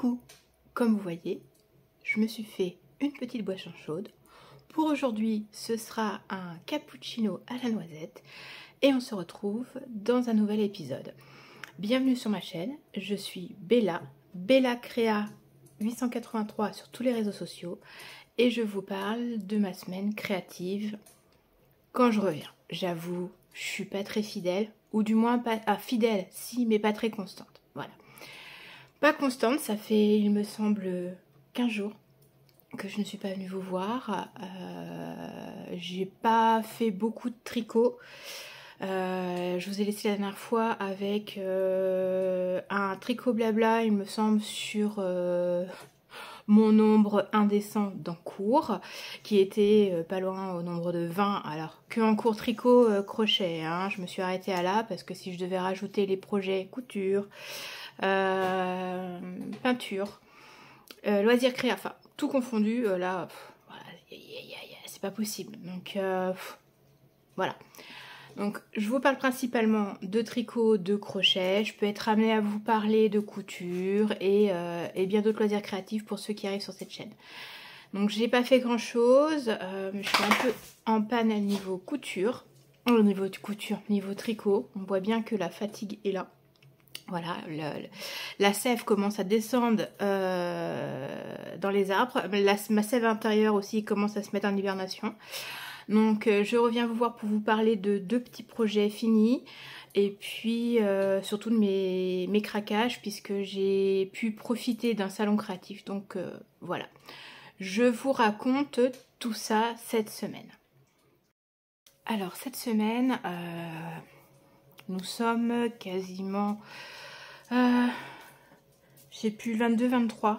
coup, comme vous voyez, je me suis fait une petite boisson chaude. Pour aujourd'hui, ce sera un cappuccino à la noisette et on se retrouve dans un nouvel épisode. Bienvenue sur ma chaîne, je suis Bella, Bella Créa 883 sur tous les réseaux sociaux et je vous parle de ma semaine créative quand je reviens. J'avoue, je suis pas très fidèle, ou du moins pas fidèle, si, mais pas très constante. Voilà. Pas constante, ça fait, il me semble, 15 jours que je ne suis pas venue vous voir. J'ai pas fait beaucoup de tricot. Je vous ai laissé la dernière fois avec un tricot blabla, il me semble, sur mon nombre indécent d'en cours, qui était pas loin au nombre de 20, alors que en cours tricot crochet, hein. Je me suis arrêtée à là parce que si je devais rajouter les projets couture, peinture, loisirs créa, enfin tout confondu, là, voilà, c'est pas possible. Donc voilà. Donc je vous parle principalement de tricot, de crochet. Je peux être amenée à vous parler de couture et bien d'autres loisirs créatifs pour ceux qui arrivent sur cette chaîne. Donc j'ai pas fait grand chose, je suis un peu en panne à niveau couture. Au niveau de couture, niveau tricot, on voit bien que la fatigue est là. Voilà, la sève commence à descendre dans les arbres. Ma sève intérieure aussi commence à se mettre en hibernation. Donc je reviens vous voir pour vous parler de deux petits projets finis et puis surtout de mes craquages puisque j'ai pu profiter d'un salon créatif. Donc voilà, je vous raconte tout ça cette semaine. Alors cette semaine, nous sommes quasiment, je sais plus, 22-23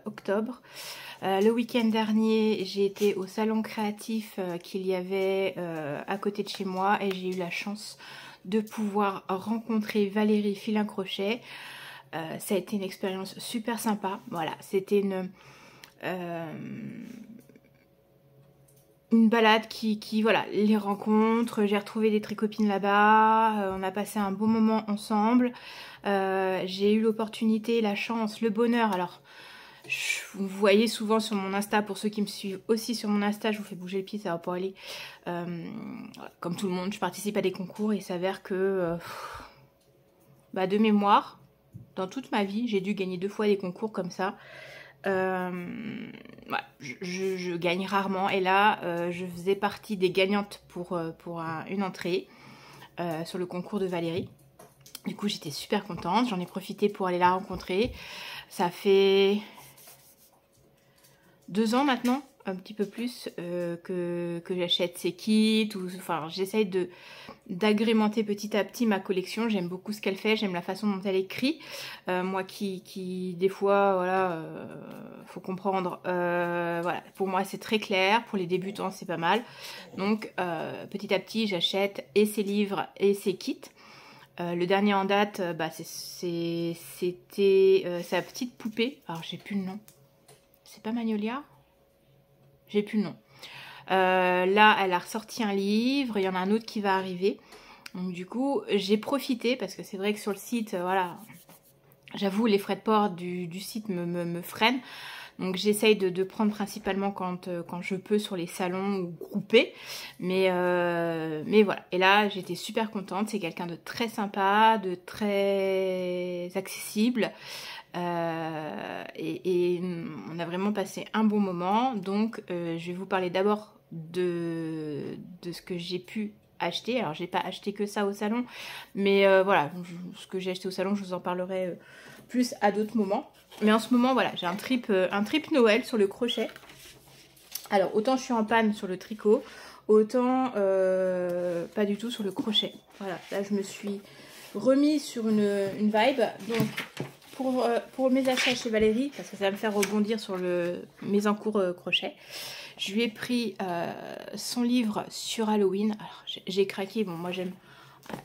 octobre. Le week-end dernier, j'ai été au salon créatif qu'il y avait à côté de chez moi et j'ai eu la chance de pouvoir rencontrer Valérie Filin-Crochet. Ça a été une expérience super sympa. Voilà, c'était une balade qui voilà, les rencontres, j'ai retrouvé des tricopines là-bas, on a passé un bon moment ensemble. J'ai eu l'opportunité, la chance, le bonheur, alors vous voyez souvent sur mon Insta, pour ceux qui me suivent aussi sur mon Insta, je vous fais bouger le pied, ça va pouvoir aller. Comme tout le monde, je participe à des concours et il s'avère que de mémoire, dans toute ma vie, j'ai dû gagner 2 fois des concours comme ça. Je gagne rarement et là je faisais partie des gagnantes pour une entrée sur le concours de Valérie. Du coup j'étais super contente, j'en ai profité pour aller la rencontrer. Ça fait 2 ans maintenant, un petit peu plus, que j'achète ses kits, enfin j'essaye d'agrémenter petit à petit ma collection. J'aime beaucoup ce qu'elle fait, j'aime la façon dont elle écrit. Moi qui des fois, voilà, faut comprendre, voilà, pour moi c'est très clair, pour les débutants c'est pas mal. Donc petit à petit j'achète et ses livres et ses kits. Le dernier en date, c'était sa petite poupée, alors j'ai plus le nom. C'est pas Magnolia? J'ai plus le nom. Là, elle a ressorti un livre, il y en a un autre qui va arriver. Donc du coup, j'ai profité, parce que c'est vrai que sur le site, voilà, j'avoue, les frais de port du site me freinent. Donc j'essaye de prendre principalement quand je peux sur les salons ou groupés. Mais voilà. Et là, j'étais super contente. C'est quelqu'un de très sympa, de très accessible. Et on a vraiment passé un bon moment. Donc je vais vous parler d'abord de ce que j'ai pu acheter. Alors j'ai pas acheté que ça au salon, mais voilà, ce que j'ai acheté au salon, je vous en parlerai plus à d'autres moments. Mais en ce moment, voilà, j'ai un trip Noël sur le crochet. Alors autant je suis en panne sur le tricot, autant pas du tout sur le crochet. Voilà, là je me suis remis sur une vibe. Donc pour mes achats chez Valérie, parce que ça va me faire rebondir sur mes encours crochet, je lui ai pris son livre sur Halloween. Alors j'ai craqué, bon moi j'aime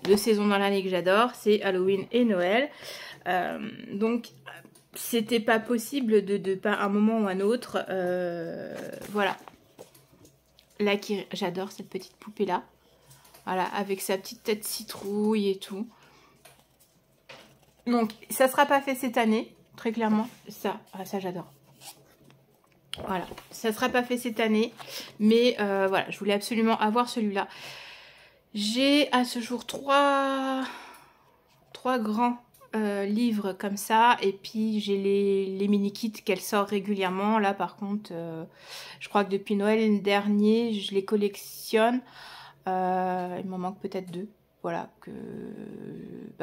2 saisons dans l'année que j'adore, c'est Halloween et Noël. Donc c'était pas possible de pas un moment ou un autre. Voilà. Là j'adore cette petite poupée là. Voilà, avec sa petite tête citrouille et tout. Donc ça sera pas fait cette année, très clairement, ça, ça j'adore. Voilà, ça ne sera pas fait cette année, mais voilà, je voulais absolument avoir celui-là. J'ai à ce jour trois grands livres comme ça, et puis j'ai les mini-kits qu'elle sort régulièrement. Là par contre, je crois que depuis Noël dernier, je les collectionne. Il m'en manque peut-être 2. Voilà, que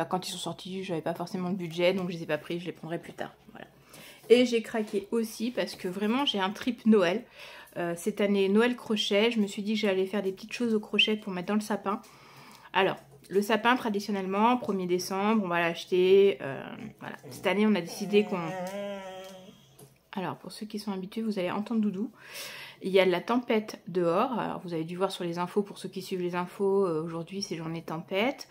quand ils sont sortis, j'avais pas forcément de budget, donc je les ai pas pris, je les prendrai plus tard. Voilà. Et j'ai craqué aussi parce que vraiment j'ai un trip Noël. Cette année, Noël crochet, je me suis dit que j'allais faire des petites choses au crochet pour mettre dans le sapin. Alors, le sapin, traditionnellement, 1er décembre, on va l'acheter. Voilà. Cette année, on a décidé qu'on... Alors, pour ceux qui sont habitués, vous allez entendre Doudou. Il y a de la tempête dehors. Alors, vous avez dû voir sur les infos, pour ceux qui suivent les infos, aujourd'hui, c'est journée tempête.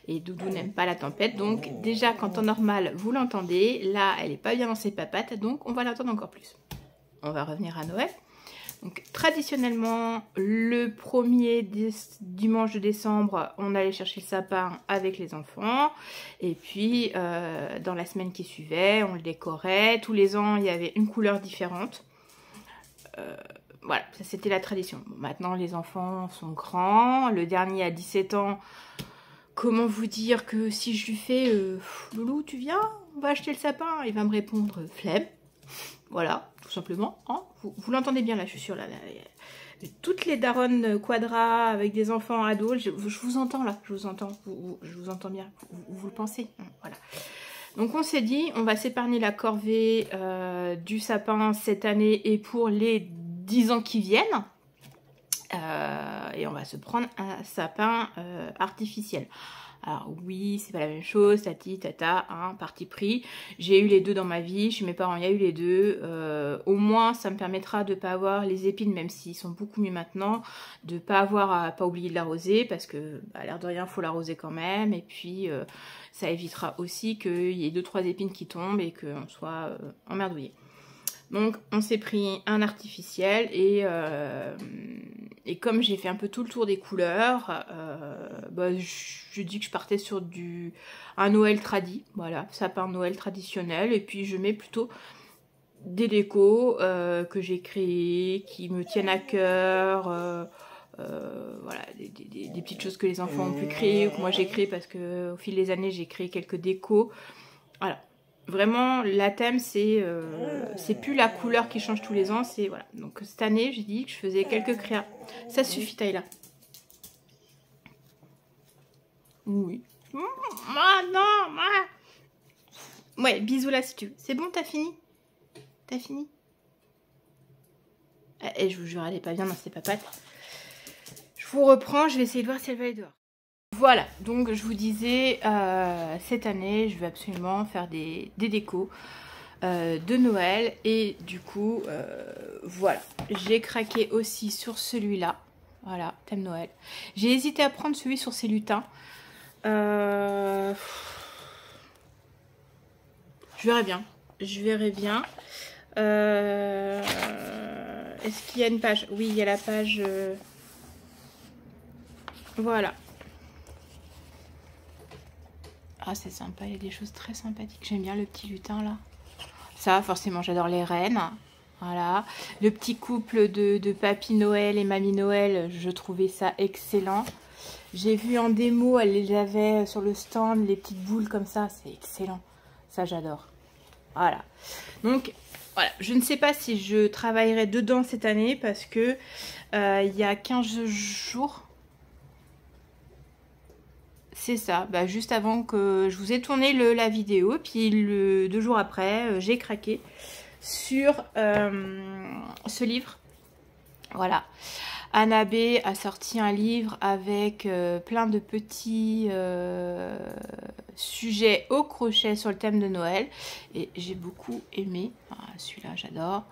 Et Doudou n'aime pas la tempête. Donc, déjà, qu'en temps normal, vous l'entendez. Là, elle n'est pas bien dans ses papates, donc on va l'entendre encore plus. On va revenir à Noël. Donc, traditionnellement, le premier dimanche de décembre, on allait chercher le sapin avec les enfants. Et puis, dans la semaine qui suivait, on le décorait. Tous les ans, il y avait une couleur différente. Voilà, ça c'était la tradition. Bon, maintenant, les enfants sont grands. Le dernier a 17 ans. Comment vous dire que si je lui fais « Loulou, tu viens? On va acheter le sapin ?» Il va me répondre « Flemme ». Voilà, tout simplement. Hein, vous l'entendez bien là, je suis sûre. Là, toutes les daronnes quadra avec des enfants ados, je vous entends là, je vous entends bien, vous le pensez. Voilà. Donc on s'est dit, on va s'épargner la corvée du sapin cette année et pour les 10 ans qui viennent. Et on va se prendre un sapin artificiel. Alors oui, c'est pas la même chose, tati, tata, hein, parti pris. J'ai eu les deux dans ma vie, chez mes parents il y a eu les deux. Au moins ça me permettra de ne pas avoir les épines, même s'ils sont beaucoup mieux maintenant, de pas avoir à pas oublier de l'arroser, parce que à l'air de rien, il faut l'arroser quand même. Et puis ça évitera aussi qu'il y ait 2-3 épines qui tombent et qu'on soit emmerdouillé. Donc on s'est pris un artificiel et comme j'ai fait un peu tout le tour des couleurs, je dis que je partais sur un Noël tradi, voilà, sapin Noël traditionnel, et puis je mets plutôt des décos que j'ai créés, qui me tiennent à cœur, voilà, des petites choses que les enfants ont pu créer, ou que moi j'ai créé parce que au fil des années j'ai créé quelques décos, voilà. Vraiment, la thème, c'est plus la couleur qui change tous les ans, c'est voilà. Donc cette année, j'ai dit que je faisais quelques créas. Ça suffit, Taïla. Oui. Ah non, ouais, bisous là si tu veux. C'est bon, t'as fini? T'as fini? Et je vous jure, elle est pas bien dans ses papates. Je vous reprends, je vais essayer de voir si elle va aller dehors. Voilà, donc je vous disais, cette année, je vais absolument faire des décos de Noël. Et du coup, voilà, j'ai craqué aussi sur celui-là. Voilà, thème Noël. J'ai hésité à prendre celui sur ces lutins. Je verrai bien. Je verrai bien. Est-ce qu'il y a une page? Oui, il y a la page... Voilà. Ah, c'est sympa, il y a des choses très sympathiques. J'aime bien le petit lutin là. Ça, forcément, j'adore les reines. Voilà. Le petit couple de Papy Noël et Mamie Noël, je trouvais ça excellent. J'ai vu en démo, elle les avait sur le stand, les petites boules comme ça. C'est excellent. Ça, j'adore. Voilà. Donc, voilà. Je ne sais pas si je travaillerai dedans cette année parce que il y a 15 jours... C'est ça, bah, juste avant que je vous ai tourné la vidéo, puis 2 jours après, j'ai craqué sur ce livre. Voilà, Anna B a sorti un livre avec plein de petits sujets au crochet sur le thème de Noël. Et j'ai beaucoup aimé, celui-là j'adore.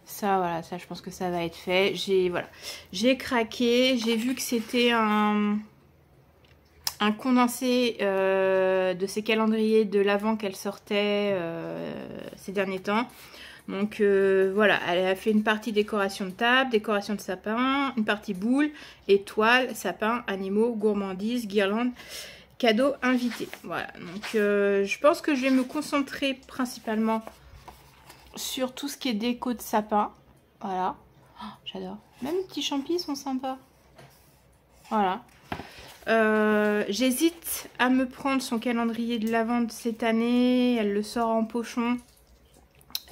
Ça, voilà, ça je pense que ça va être fait. J'ai craqué, j'ai vu que c'était un condensé de ces calendriers de l'Avent qu'elle sortait ces derniers temps. Donc voilà, elle a fait une partie décoration de table, décoration de sapin, une partie boule, étoiles, sapin, animaux, gourmandises, guirlandes cadeau invité. Voilà, donc je pense que je vais me concentrer principalement sur tout ce qui est déco de sapin. Voilà, oh, j'adore. Même les petits champis sont sympas. Voilà. J'hésite à me prendre son calendrier de l'Avent de cette année. Elle le sort en pochon.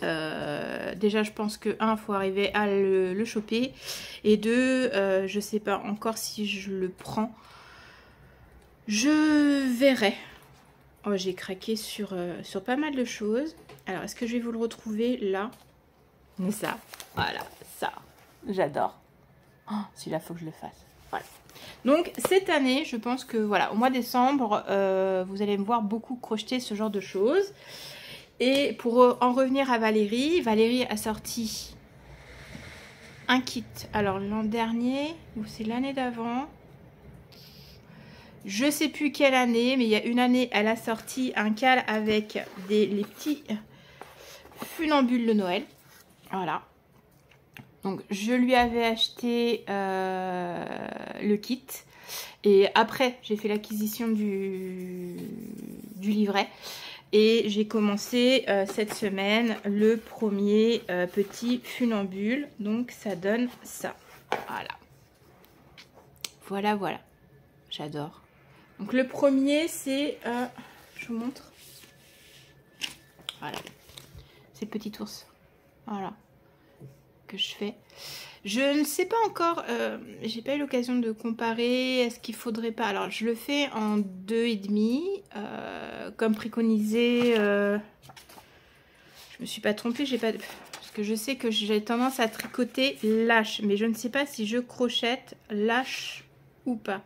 Déjà je pense que il faut arriver à le choper. Et 2, je sais pas encore si je le prends. Je verrai. Oh, j'ai craqué sur pas mal de choses. Alors, est-ce que je vais vous le retrouver là? Mais ça, voilà, ça, j'adore. Oh, celui-là, faut que je le fasse. Voilà. Donc, cette année, je pense que, voilà, au mois de décembre, vous allez me voir beaucoup crocheter ce genre de choses. Et pour en revenir à Valérie, Valérie a sorti un kit. Alors, l'an dernier, ou c'est l'année d'avant, je sais plus quelle année, mais il y a une année, elle a sorti un cal avec les petits funambules de Noël. Voilà. Donc, je lui avais acheté le kit. Et après, j'ai fait l'acquisition du livret. Et j'ai commencé cette semaine le premier petit funambule. Donc, ça donne ça. Voilà. Voilà, voilà. J'adore. Donc le premier c'est, je vous montre, voilà, c'est le petit ours, voilà, que je fais. Je ne sais pas encore, j'ai pas eu l'occasion de comparer, est-ce qu'il faudrait pas, alors je le fais en 2,5, comme préconisé, je me suis pas trompée, j'ai pas, parce que je sais que j'ai tendance à tricoter lâche, mais je ne sais pas si je crochette lâche ou pas.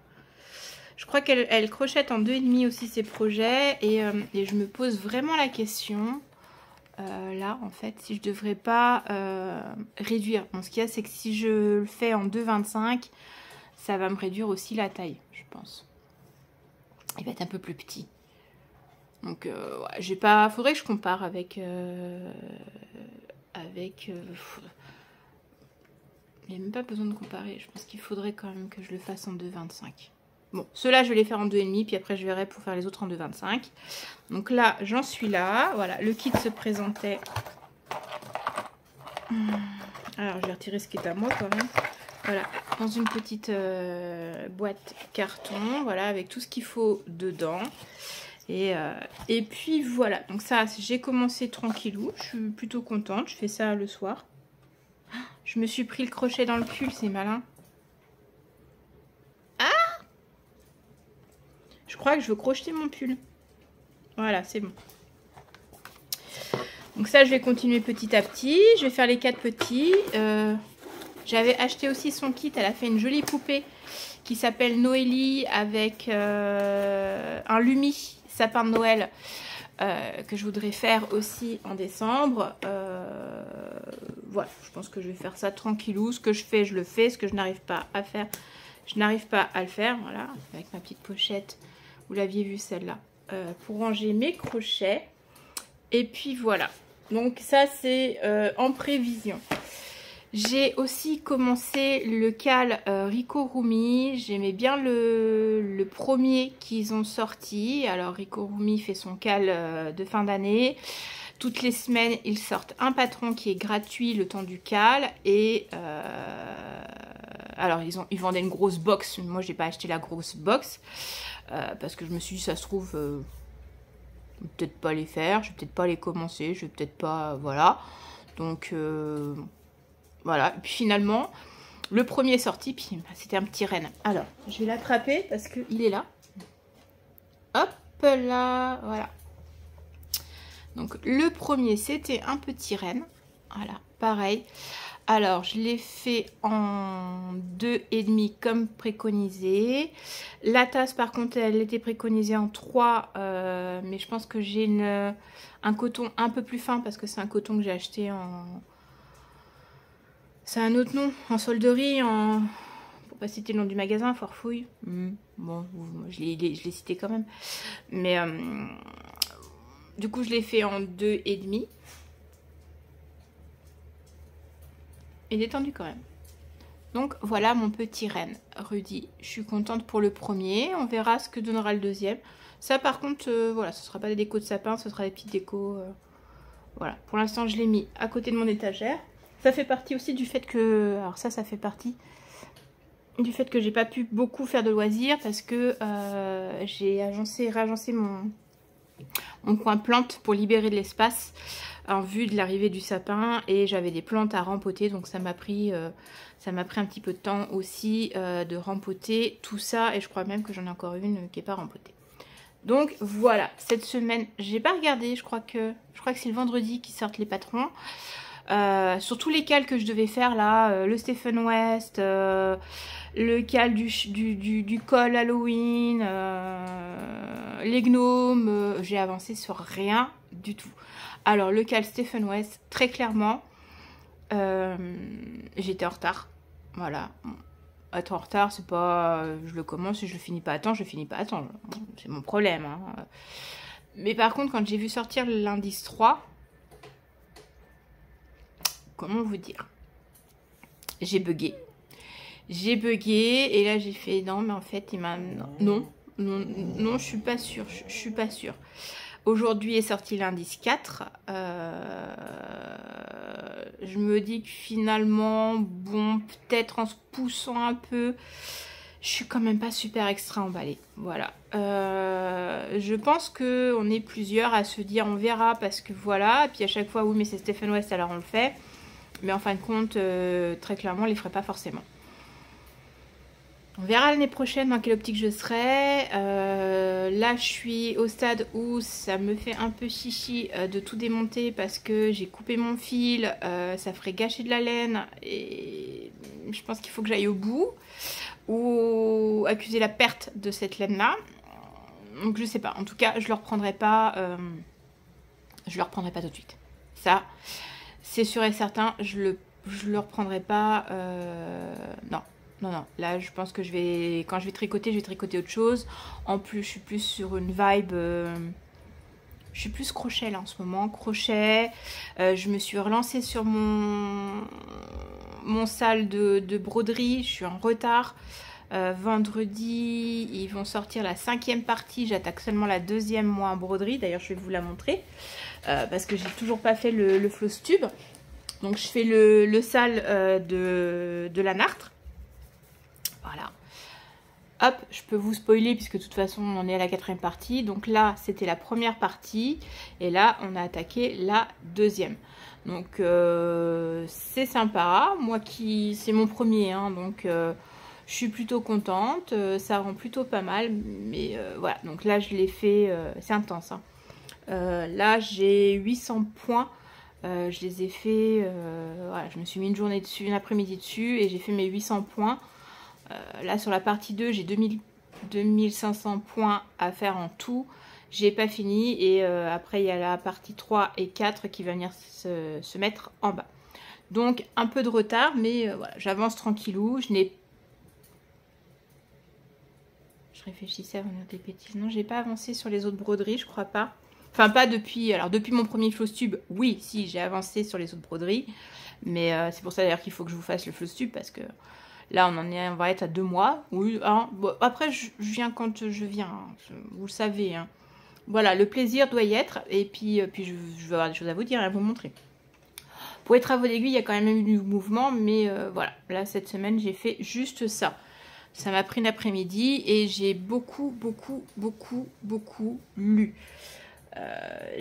Je crois qu'elle crochette en 2,5 aussi ses projets et je me pose vraiment la question là en fait si je devrais pas réduire. Bon, ce qu'il y a c'est que si je le fais en 2,25 ça va me réduire aussi la taille je pense. Il va être un peu plus petit. Donc ouais, j'ai pas. Faudrait que je compare avec il n'y a même pas besoin de comparer. Je pense qu'il faudrait quand même que je le fasse en 2,25. Bon, ceux-là, je vais les faire en 2,5, puis après, je verrai pour faire les autres en 2,25. Donc là, j'en suis là. Voilà, le kit se présentait. Alors, je vais retirer ce qui est à moi quand même. Voilà, dans une petite boîte carton, voilà, avec tout ce qu'il faut dedans. Et puis voilà, donc ça, j'ai commencé tranquillou. Je suis plutôt contente, je fais ça le soir. Je me suis pris le crochet dans le pull, c'est malin. Je crois que je veux crocheter mon pull. Voilà, c'est bon. Donc ça, je vais continuer petit à petit. Je vais faire les 4 petits. J'avais acheté aussi son kit. Elle a fait une jolie poupée qui s'appelle Noélie avec un Lumi sapin de Noël que je voudrais faire aussi en décembre. Voilà, je pense que je vais faire ça tranquillou. Ce que je fais, je le fais. Ce que je n'arrive pas à faire, je n'arrive pas à le faire. Voilà, avec ma petite pochette. Vous l'aviez vu celle-là. Pour ranger mes crochets. Et puis voilà. Donc ça c'est en prévision. J'ai aussi commencé le cal Rico Rumi. J'aimais bien le premier qu'ils ont sorti. Alors Rico Rumi fait son cal de fin d'année. Toutes les semaines, ils sortent un patron qui est gratuit le temps du cal. Et alors ils vendaient une grosse box. Moi j'ai pas acheté la grosse box. Parce que je me suis dit ça se trouve je vais peut-être pas les faire, je vais peut-être pas les commencer, je vais peut-être pas, voilà. Donc voilà, et puis finalement le premier est sorti, puis bah, c'était un petit renne. Alors je vais l'attraper parce qu'il est là. Hop là, voilà. Donc le premier c'était un petit renne, voilà, pareil. Alors, je l'ai fait en 2,5 comme préconisé. La tasse, par contre, elle était préconisée en 3. Mais je pense que j'ai un coton un peu plus fin parce que c'est un coton que j'ai acheté en... C'est un autre nom, en solderie, en... Pour pas citer le nom du magasin, Forfouille. Bon, je l'ai cité quand même. Mais du coup, je l'ai fait en 2,5. Et détendu quand même. Donc voilà mon petit renne Rudy. Je suis contente pour le premier. On verra ce que donnera le deuxième. Ça par contre, voilà, ce ne sera pas des décos de sapin, ce sera des petites décos. Voilà, pour l'instant je l'ai mis à côté de mon étagère. Ça fait partie aussi du fait que... Alors ça fait partie du fait que j'ai pas pu beaucoup faire de loisirs parce que j'ai réagencé mon coin plante pour libérer de l'espace en vue de l'arrivée du sapin et j'avais des plantes à rempoter, donc ça m'a pris un petit peu de temps aussi de rempoter tout ça et je crois même que j'en ai encore une qui n'est pas rempotée. Donc voilà, cette semaine j'ai pas regardé, je crois que c'est le vendredi qui sortent les patrons. Sur tous les cals que je devais faire là, le Stephen West, le cal du col Halloween, les gnomes, j'ai avancé sur rien du tout. Alors le cal Stephen West, très clairement, j'étais en retard. Voilà. Être en retard, c'est pas... je le commence et je le finis pas à temps, je le finis pas à temps. C'est mon problème. Hein. Mais par contre, quand j'ai vu sortir l'indice 3, comment vous dire, j'ai bugué. J'ai bugué et là j'ai fait non mais en fait il m'a... Non, je suis pas sûre, je suis pas sûre. Aujourd'hui est sorti l'indice 4. Je me dis que finalement, bon, peut-être en se poussant un peu, je suis quand même pas super extra emballée. Voilà. Je pense qu'on est plusieurs à se dire on verra parce que voilà. Et puis à chaque fois, oui mais c'est Stephen West alors on le fait. Mais en fin de compte, très clairement, on les ferait pas forcément. On verra l'année prochaine dans quelle optique je serai. Là, je suis au stade où ça me fait un peu chichi de tout démonter parce que j'ai coupé mon fil. Ça ferait gâcher de la laine et je pense qu'il faut que j'aille au bout ou accuser la perte de cette laine-là. Donc je sais pas. En tout cas, je le reprendrai pas. Je le reprendrai pas tout de suite. Ça, c'est sûr et certain. Je le reprendrai pas. Non. Non, là je pense que quand je vais tricoter autre chose. En plus, je suis plus sur une vibe... je suis plus crochet là en ce moment, crochet. Je me suis relancée sur mon salle de broderie, je suis en retard. Vendredi, ils vont sortir la 5e partie. J'attaque seulement la 2e moi en broderie. D'ailleurs, je vais vous la montrer. Parce que j'ai toujours pas fait le floss tube. Donc je fais le sale de la Nartre. Voilà. Hop, je peux vous spoiler puisque de toute façon on en est à la 4e partie. Donc là, c'était la première partie. Et là, on a attaqué la 2e. Donc c'est sympa. Moi c'est mon premier, hein, donc je suis plutôt contente. Ça rend plutôt pas mal. Mais voilà, donc là je l'ai fait, c'est intense. Hein. Là j'ai 800 points. Je les ai fait, voilà, je me suis mis une journée dessus, une après-midi dessus et j'ai fait mes 800 points. Là sur la partie 2 j'ai 2500 points à faire en tout, j'ai pas fini et après il y a la partie 3 et 4 qui va venir se mettre en bas, donc un peu de retard mais voilà, j'avance tranquillou. Je réfléchissais avant de dire des bêtises, non j'ai pas avancé sur les autres broderies je crois pas, enfin pas depuis, alors depuis mon premier floss tube oui si j'ai avancé sur les autres broderies mais c'est pour ça d'ailleurs qu'il faut que je vous fasse le floss tube parce que là, on va être à 2 mois. Oui, hein. Bon, après, je viens quand je viens. Hein. Vous le savez. Hein. Voilà, le plaisir doit y être. Et puis je vais avoir des choses à vous dire et à vous montrer. Pour les travaux d'aiguille, il y a quand même eu du mouvement. Mais voilà, là, cette semaine, j'ai fait juste ça. Ça m'a pris l'après-midi et j'ai beaucoup lu.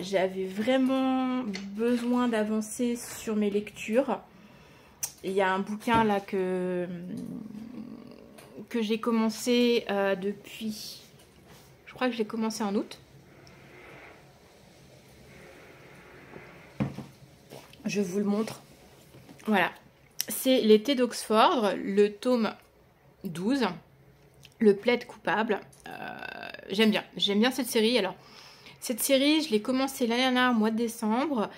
J'avais vraiment besoin d'avancer sur mes lectures. Il y a un bouquin là que j'ai commencé depuis, je crois que je l'ai commencé en août. Je vous le montre. Voilà. C'est L'été d'Oxford, le tome 12, le plaid coupable. J'aime bien cette série. Alors, cette série, je l'ai commencé l'année dernière, au mois de décembre.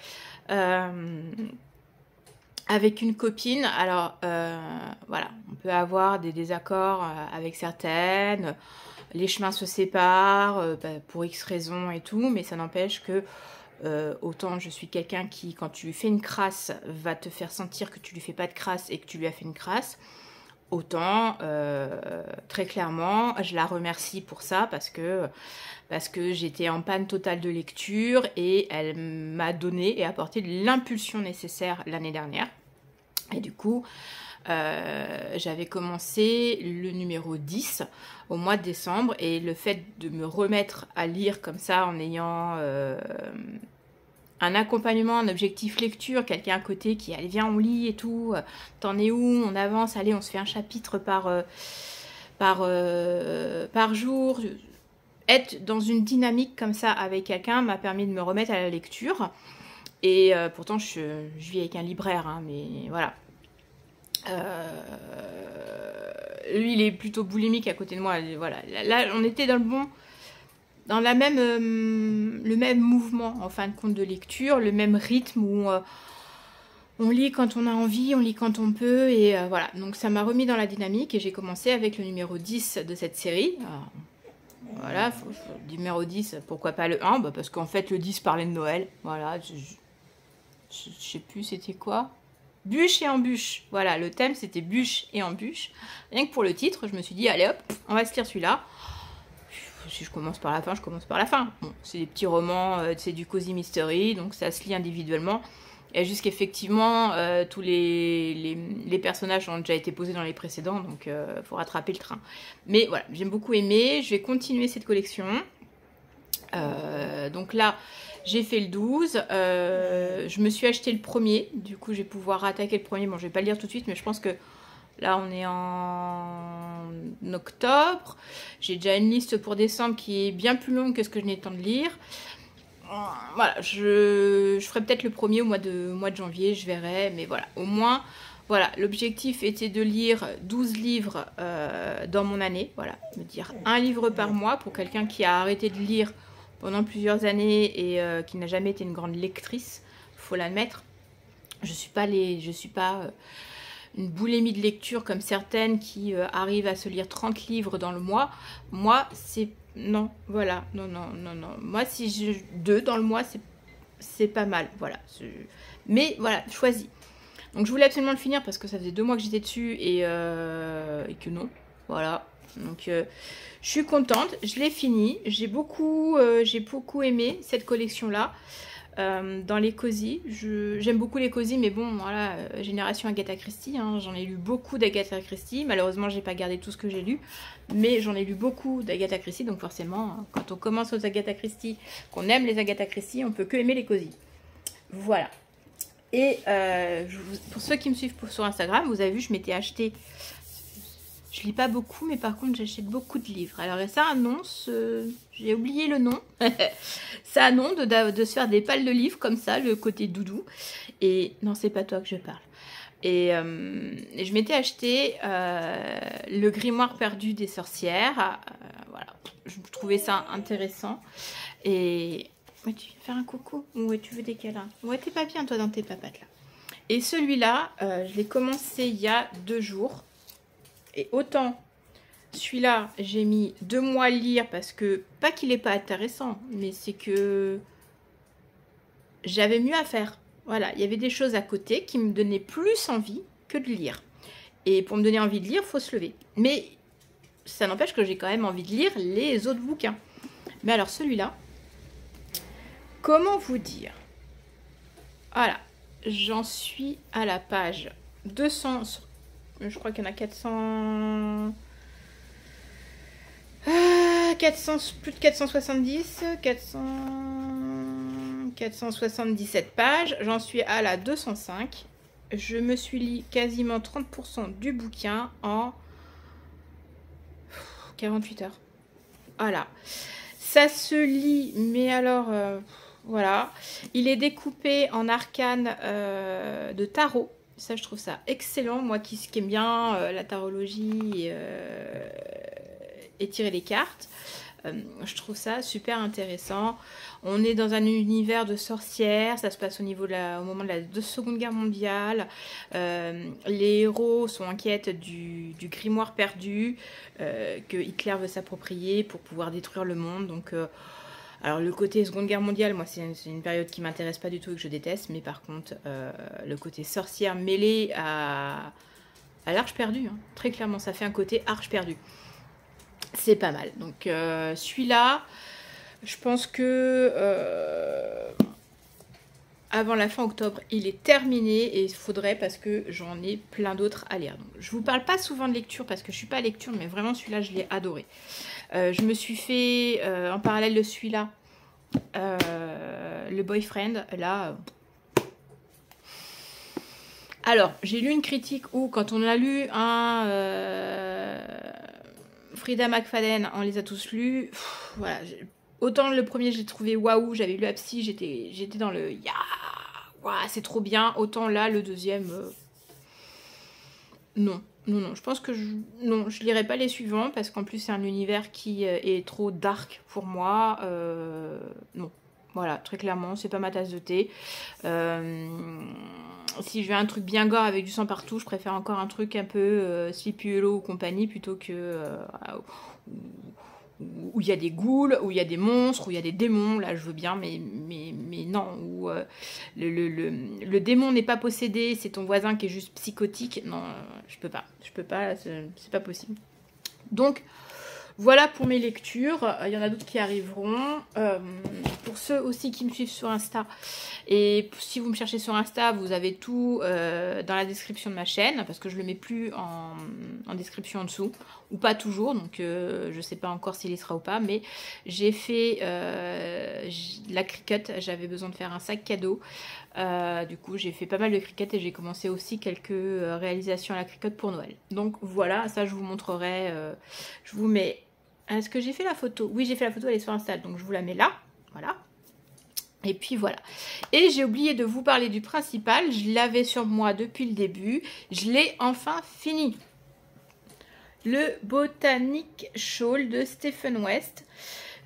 Avec une copine, alors voilà, on peut avoir des désaccords avec certaines, les chemins se séparent pour X raisons et tout, mais ça n'empêche que autant je suis quelqu'un qui, quand tu lui fais une crasse, va te faire sentir que tu lui fais pas de crasse et que tu lui as fait une crasse. autant, très clairement, je la remercie pour ça parce que j'étais en panne totale de lecture et elle m'a donné et apporté l'impulsion nécessaire l'année dernière. Et du coup, j'avais commencé le numéro 10 au mois de décembre et le fait de me remettre à lire comme ça en ayant un accompagnement, un objectif lecture, quelqu'un à côté qui allez viens on lit et tout, t'en es où, on avance, allez on se fait un chapitre par jour. Être dans une dynamique comme ça avec quelqu'un m'a permis de me remettre à la lecture et pourtant je vis avec un libraire, hein, mais voilà. Lui il est plutôt boulimique à côté de moi, voilà. Là on était dans le même mouvement en fin de compte de lecture, le même rythme où on lit quand on a envie, on lit quand on peut et voilà. Donc ça m'a remis dans la dynamique et j'ai commencé avec le numéro 10 de cette série. Alors, voilà, numéro 10, pourquoi pas le 1 parce qu'en fait le 10 parlait de Noël, voilà, je sais plus c'était quoi. Bûche et embûche. Voilà, le thème c'était bûche et embûche. Rien que pour le titre, je me suis dit, allez hop, on va se lire celui-là. Si je commence par la fin, je commence par la fin. Bon, c'est des petits romans, c'est du cozy mystery, donc ça se lit individuellement. Et jusqu'effectivement, tous les personnages ont déjà été posés dans les précédents, donc il faut rattraper le train. Mais voilà, j'ai beaucoup aimé, je vais continuer cette collection. Donc là, j'ai fait le 12, je me suis acheté le premier, du coup je vais pouvoir attaquer le premier. Bon, je vais pas le lire tout de suite, mais je pense que là on est en octobre. J'ai déjà une liste pour décembre qui est bien plus longue que ce que je n'ai le temps de lire. Voilà, je ferai peut-être le premier au mois de janvier, je verrai, mais voilà, au moins, voilà, l'objectif était de lire 12 livres dans mon année, voilà, me dire un livre par mois pour quelqu'un qui a arrêté de lire pendant plusieurs années et qui n'a jamais été une grande lectrice, faut l'admettre. Je suis pas une boulimie de lecture comme certaines qui arrivent à se lire 30 livres dans le mois. Moi, c'est... Non, voilà, non. Moi, si je... 2 dans le mois, c'est pas mal, voilà. Mais voilà, choisis. Donc, je voulais absolument le finir parce que ça faisait 2 mois que j'étais dessus et que non, voilà. Donc, je suis contente, je l'ai fini. J'ai beaucoup aimé cette collection-là. Dans les cosy, j'aime beaucoup les cosy, mais bon, voilà, génération Agatha Christie, hein, j'en ai lu beaucoup d'Agatha Christie, malheureusement j'ai pas gardé tout ce que j'ai lu, mais j'en ai lu beaucoup d'Agatha Christie, donc forcément, quand on commence aux Agatha Christie, qu'on aime les Agatha Christie, on peut que aimer les cosy. Voilà. Et pour ceux qui me suivent sur Instagram, vous avez vu, je m'étais acheté... Je lis pas beaucoup, mais par contre, j'achète beaucoup de livres. Alors, ça annonce, j'ai oublié le nom, ça annonce de se faire des pales de livres comme ça, le côté doudou. Et non, c'est pas toi que je parle. Et je m'étais acheté le grimoire perdu des sorcières. Voilà, je trouvais ça intéressant. Et ouais, tu viens faire un coucou ou ouais, tu veux des câlins? Ouais, t'es pas bien toi dans tes papates là. Et celui-là, je l'ai commencé il y a 2 jours. Et autant, celui-là, j'ai mis 2 mois à le lire parce que, pas qu'il n'est pas intéressant, mais c'est que j'avais mieux à faire. Voilà, il y avait des choses à côté qui me donnaient plus envie que de lire. Et pour me donner envie de lire, il faut se lever. Mais ça n'empêche que j'ai quand même envie de lire les autres bouquins. Mais alors celui-là, comment vous dire? Voilà, j'en suis à la page 200... Je crois qu'il y en a 400... plus de 470, 477 pages. J'en suis à la 205. Je me suis lu quasiment 30% du bouquin en 48 heures. Voilà. Ça se lit, mais alors... voilà. Il est découpé en arcanes de tarot. Ça, je trouve ça excellent. Moi qui aime bien la tarologie et tirer les cartes, je trouve ça super intéressant. On est dans un univers de sorcières. Ça se passe au moment de la Seconde Guerre mondiale. Les héros sont en quête du grimoire perdu que Hitler veut s'approprier pour pouvoir détruire le monde. Donc... alors le côté Seconde Guerre mondiale, moi c'est une période qui m'intéresse pas du tout et que je déteste, mais par contre le côté sorcière mêlé à à l'arche perdue, hein. Très clairement, ça fait un côté arche perdue. C'est pas mal. Donc celui-là, je pense que avant la fin octobre, il est terminé et il faudrait parce que j'en ai plein d'autres à lire. Donc, je vous parle pas souvent de lecture parce que je suis pas à lecture, mais vraiment celui-là, je l'ai adoré. Je me suis fait en parallèle de celui-là, le boyfriend. Là, alors j'ai lu une critique où quand on a lu un Frida McFadden, on les a tous lus. Voilà. Autant le premier, j'ai trouvé waouh, j'avais lu la psy, j'étais dans le ya, waouh, c'est trop bien. Autant là, le deuxième, non, je pense que je lirai pas les suivants parce qu'en plus c'est un univers qui est trop dark pour moi. Non, voilà, très clairement, c'est pas ma tasse de thé. Si je veux un truc bien gore avec du sang partout, je préfère encore un truc un peu Sleepy Hollow ou compagnie plutôt que où il y a des ghouls, où il y a des monstres, où il y a des démons, là je veux bien, mais non, où le démon n'est pas possédé, c'est ton voisin qui est juste psychotique, non, je peux pas, c'est pas possible. Donc, voilà pour mes lectures, il y en a d'autres qui arriveront. Pour ceux aussi qui me suivent sur Insta, et si vous me cherchez sur Insta, vous avez tout dans la description de ma chaîne, parce que je le mets plus en description en dessous, ou pas toujours, donc je sais pas encore s'il y sera ou pas, mais j'ai fait la Cricut, j'avais besoin de faire un sac cadeau. Du coup j'ai fait pas mal de Cricut et j'ai commencé aussi quelques réalisations à la Cricut pour Noël. Donc voilà, ça je vous montrerai, je vous mets... Est-ce que j'ai fait la photo? Oui, j'ai fait la photo, elle est sur Insta, donc je vous la mets là, voilà. Et puis voilà. Et j'ai oublié de vous parler du principal, je l'avais sur moi depuis le début, je l'ai enfin fini. Le Botanic Shawl de Stephen West.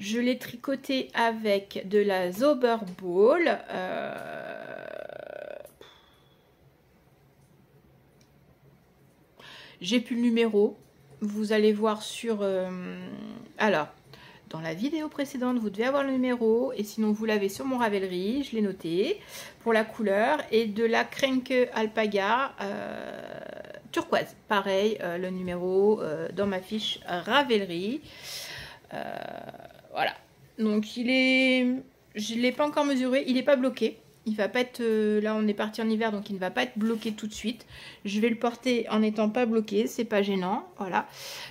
Je l'ai tricoté avec de la Zauberball. J'ai plus le numéro. Vous allez voir sur... Alors, dans la vidéo précédente, vous devez avoir le numéro. Et sinon, vous l'avez sur mon Ravelry. Je l'ai noté pour la couleur. Et de la Kränke Alpaga turquoise. Pareil, le numéro dans ma fiche Ravelry. Voilà. Donc, il est... Je ne l'ai pas encore mesuré. Il n'est pas bloqué. Il va pas être... là, on est parti en hiver, donc il ne va pas être bloqué tout de suite. Je vais le porter en n'étant pas bloqué. C'est pas gênant. Voilà.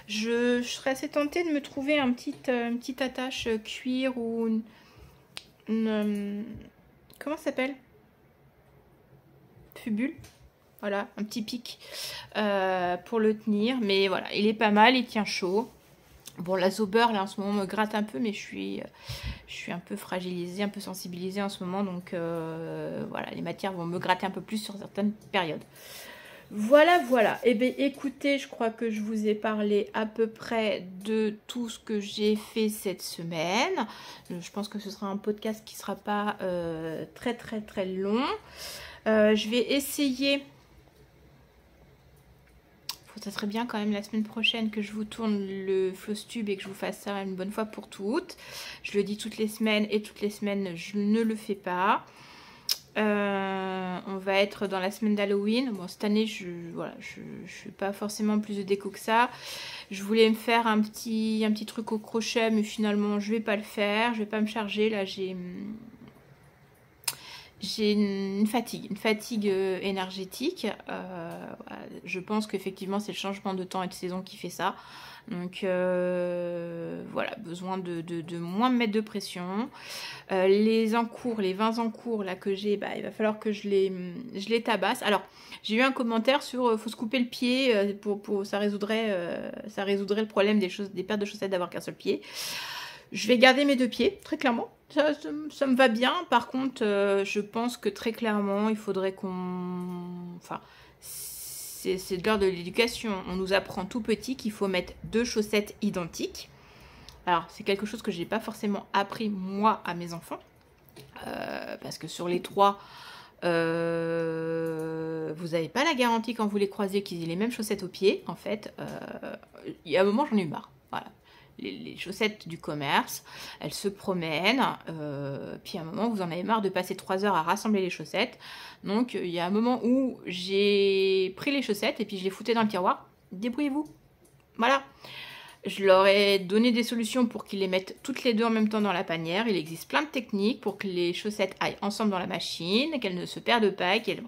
Je serais assez tentée de me trouver une petite attache cuir ou comment ça s'appelle? Fubule. Voilà, un petit pic pour le tenir. Mais voilà, il est pas mal, il tient chaud. Bon, la Zauber, là, en ce moment, me gratte un peu, mais je suis un peu fragilisée, un peu sensibilisée en ce moment. Donc, voilà, les matières vont me gratter un peu plus sur certaines périodes. Voilà, voilà. Eh bien, écoutez, je crois que je vous ai parlé à peu près de tout ce que j'ai fait cette semaine. Je pense que ce sera un podcast qui ne sera pas très long. Je vais essayer... Ça serait bien quand même la semaine prochaine que je vous tourne le Flosstube et que je vous fasse ça une bonne fois pour toutes. Je le dis toutes les semaines et toutes les semaines je ne le fais pas. On va être dans la semaine d'Halloween. Bon, cette année, je fais pas forcément plus de déco que ça. Je voulais me faire un petit truc au crochet, mais finalement, je vais pas le faire. Je vais pas me charger. Là, j'ai une fatigue énergétique. Je pense qu'effectivement, c'est le changement de temps et de saison qui fait ça. Donc voilà, besoin de moins me mettre de pression. Les encours, les 20 encours là que j'ai, il va falloir que je les tabasse. Alors, j'ai eu un commentaire sur faut se couper le pied pour ça résoudrait le problème des paires de chaussettes d'avoir qu'un seul pied. Je vais garder mes deux pieds, très clairement. Ça me va bien. Par contre, je pense que très clairement, il faudrait qu'on... Enfin, c'est de l'heure de l'éducation. On nous apprend tout petit qu'il faut mettre 2 chaussettes identiques. Alors, c'est quelque chose que je n'ai pas forcément appris, moi, à mes enfants. Parce que sur les 3, vous n'avez pas la garantie quand vous les croisez qu'ils aient les mêmes chaussettes aux pieds. En fait, il y a un moment, j'en ai eu marre. Voilà. les chaussettes du commerce, elles se promènent, puis à un moment vous en avez marre de passer 3 heures à rassembler les chaussettes, donc il y a un moment où j'ai pris les chaussettes et puis je les foutais dans le tiroir, débrouillez-vous, voilà. Je leur ai donné des solutions pour qu'ils les mettent toutes les deux en même temps dans la panière. Il existe plein de techniques pour que les chaussettes aillent ensemble dans la machine, qu'elles ne se perdent pas, qu'elles... Là,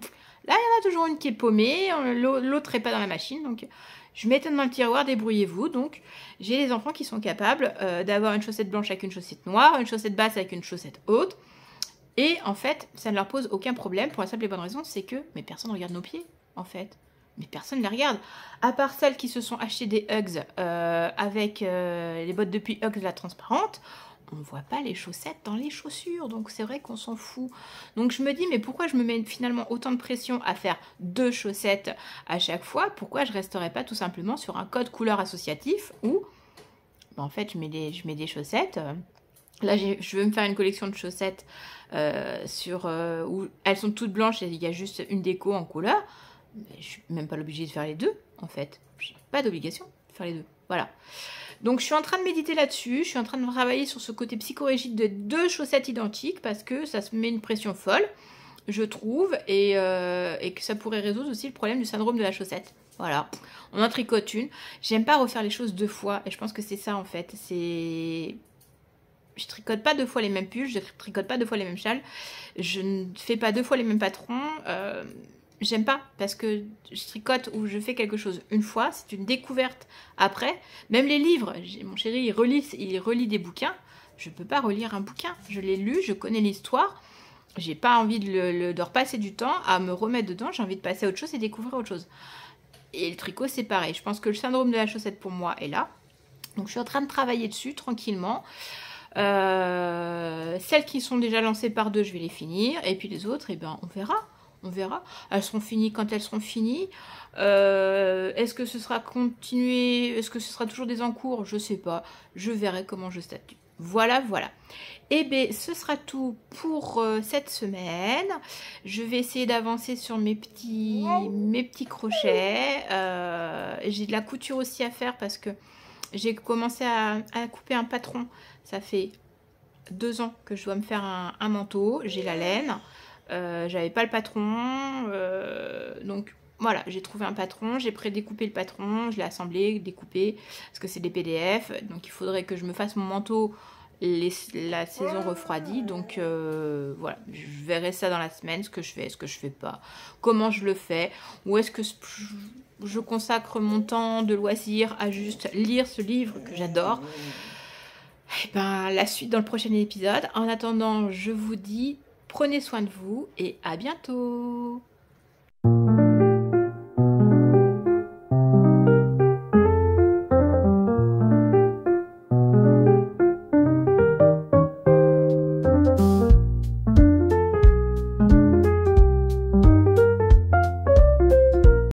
il y en a toujours une qui est paumée, l'autre n'est pas dans la machine, donc je mets dans le tiroir, débrouillez-vous. Donc, j'ai les enfants qui sont capables d'avoir une chaussette blanche avec une chaussette noire, une chaussette basse avec une chaussette haute. Et en fait, ça ne leur pose aucun problème pour la simple et bonne raison, c'est que mais personne ne regarde nos pieds, en fait. Mais personne ne les regarde. À part celles qui se sont achetées des Uggs avec les bottes de pluie Uggs la transparente, on ne voit pas les chaussettes dans les chaussures. Donc c'est vrai qu'on s'en fout. Donc je me dis, mais pourquoi je me mets finalement autant de pression à faire 2 chaussettes à chaque fois? Pourquoi je ne resterais pas tout simplement sur un code couleur associatif où, ben, en fait, je mets des chaussettes. Là, je veux me faire une collection de chaussettes où elles sont toutes blanches et il y a juste une déco en couleur. Je suis même pas obligée de faire les deux, en fait. J'ai pas d'obligation de faire les deux. Voilà. Donc, je suis en train de méditer là-dessus. Je suis en train de travailler sur ce côté psychorigide de 2 chaussettes identiques parce que ça se met une pression folle, je trouve, et que ça pourrait résoudre aussi le problème du syndrome de la chaussette. Voilà. On en tricote une. J'aime pas refaire les choses 2 fois et je pense que c'est ça, en fait. Je tricote pas 2 fois les mêmes pulls, je tricote pas 2 fois les mêmes châles, je ne fais pas 2 fois les mêmes patrons. J'aime pas parce que je tricote ou je fais quelque chose une fois, c'est une découverte après. Même les livres, mon chéri il relit des bouquins, je peux pas relire un bouquin, je l'ai lu, je connais l'histoire, j'ai pas envie de repasser du temps à me remettre dedans, j'ai envie de passer à autre chose et découvrir autre chose. Et le tricot c'est pareil, je pense que le syndrome de la chaussette pour moi est là, donc je suis en train de travailler dessus tranquillement. Celles qui sont déjà lancées par 2, je vais les finir, et puis les autres, eh ben, on verra. On verra. Elles seront finies quand elles seront finies. Est-ce que ce sera continué? Est-ce que ce sera toujours des encours? Je sais pas. Je verrai comment je statue. Voilà, voilà. Et bien, ce sera tout pour cette semaine. Je vais essayer d'avancer sur mes petits crochets. J'ai de la couture aussi à faire parce que j'ai commencé à couper un patron. Ça fait 2 ans que je dois me faire un manteau. J'ai la laine. J'avais pas le patron, donc voilà, j'ai trouvé un patron, j'ai prédécoupé le patron, je l'ai assemblé, découpé, parce que c'est des PDF, donc il faudrait que je me fasse mon manteau la saison refroidie, donc voilà, je verrai ça dans la semaine, ce que je fais, ce que je fais pas, comment je le fais, ou est-ce que je consacre mon temps de loisir à juste lire ce livre que j'adore. Et ben, la suite dans le prochain épisode. En attendant, je vous dis... Prenez soin de vous et à bientôt!